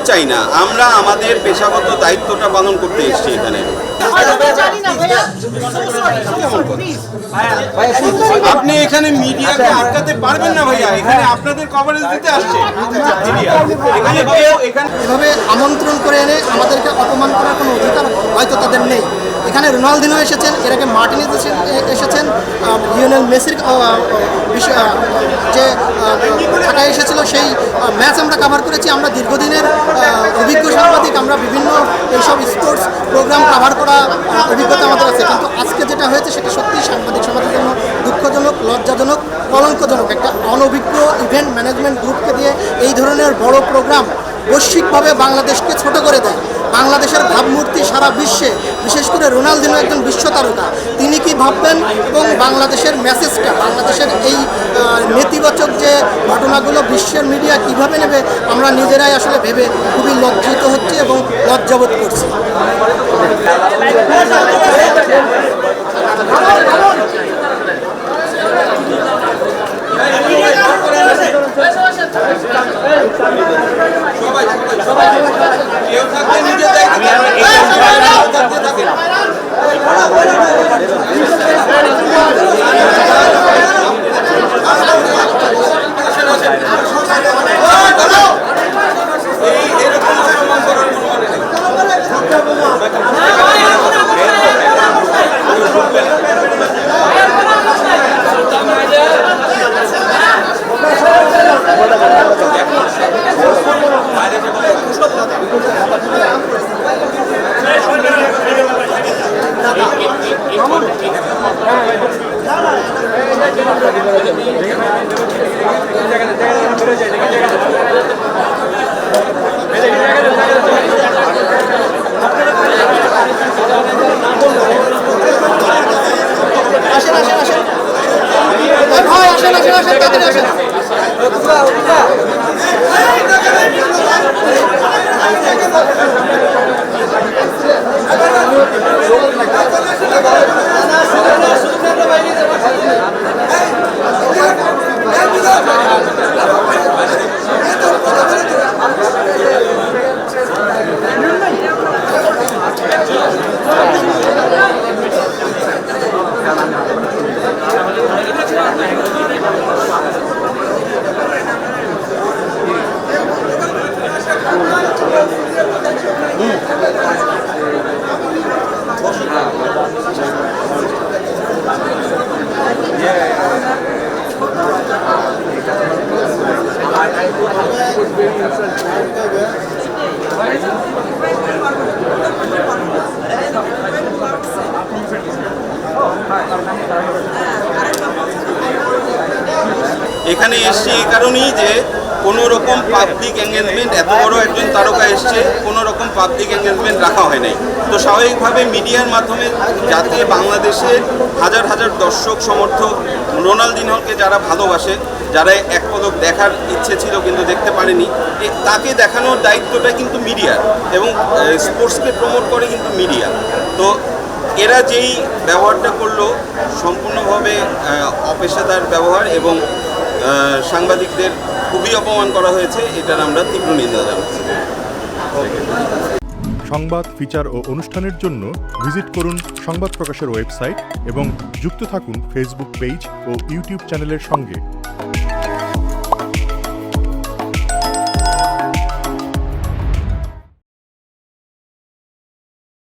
চাই না, আমরা আমাদের পেশাগত দায়িত্বটা পালন করতে এসেছি এখানে। আপনি এখানে মিডিয়াকে আটকাতে পারবেন না ভাইয়া, এখানে আপনাদের কভারেজ দিতে আসছে এভাবে আমন্ত্রণ করে এনে আমাদেরকে অপমান করার কোনো অধিকার হয়তো তাদের নেই। এখানে রোনালদিনো এসেছেন, এর আগে মার্টিনেজ এসেছেন, লিওনেল মেসির যে ঢাকায় এসেছিল সেই ম্যাচ আমরা কভার করেছি। আমরা দীর্ঘদিনের অভিজ্ঞ সাংবাদিক, আমরা বিভিন্ন এইসব স্পোর্টস প্রোগ্রাম কভার করা অভিজ্ঞতা আমাদের আছে। কিন্তু আজকে যেটা হয়েছে সেটা সত্যিই সাংবাদিক সমাজের জন্য দুঃখজনক, লজ্জাজনক, কলঙ্কজনক। একটা অনভিজ্ঞ ইভেন্ট ম্যানেজমেন্ট গ্রুপকে দিয়ে এই ধরনের বড় প্রোগ্রাম বৈশ্বিকভাবে বাংলাদেশকে ছোট করে দেয়। বাংলাদেশের ভাবমূর্তি সারা বিশ্বে, বিশেষ করে রোনালদিনো একজন বিশ্ব তারকা, তিনি কি ভাববেন এবং বাংলাদেশের মেসেজটা, বাংলাদেশের এই নেতিবাচক যে ঘটনাগুলো বিশ্বের মিডিয়া কিভাবে নেবে, আমরা নিজেরাই আসলে ভেবে খুবই লজ্জিত হচ্ছি এবং লজ্জাবোধ করছি। এখানে এসছি এই কারণেই যে কোনো রকম পাবলিক এঙ্গেজমেন্ট, এত বড় একজন তারকা এসছে, কোনো রকম পাবলিক এঙ্গেজমেন্ট রাখা হয় নাই। তো স্বাভাবিকভাবে মিডিয়ার মাধ্যমে যাতে বাংলাদেশের হাজার হাজার দর্শক সমর্থক রোনালদিনোকে যারা ভালোবাসে, যারা এক পলক দেখার ইচ্ছে ছিল কিন্তু দেখতে পারেনি, তাকে দেখানোর দায়িত্বটা কিন্তু মিডিয়ার, এবং স্পোর্টসকে প্রমোট করে কিন্তু মিডিয়া। তো এরা যেই ব্যবহারটা করলো সম্পূর্ণভাবে অপেশাদার ব্যবহার, এবং সাংবাদিকদের খুবই অপমান করা হয়েছে, এটার আমরা তীব্র নিন্দা জানাচ্ছি। সংবাদ, ফিচার ও অনুষ্ঠানের জন্য ভিজিট করুন সংবাদ প্রকাশের ওয়েবসাইট এবং যুক্ত থাকুন ফেসবুক পেজ ও ইউটিউব চ্যানেলের সঙ্গে।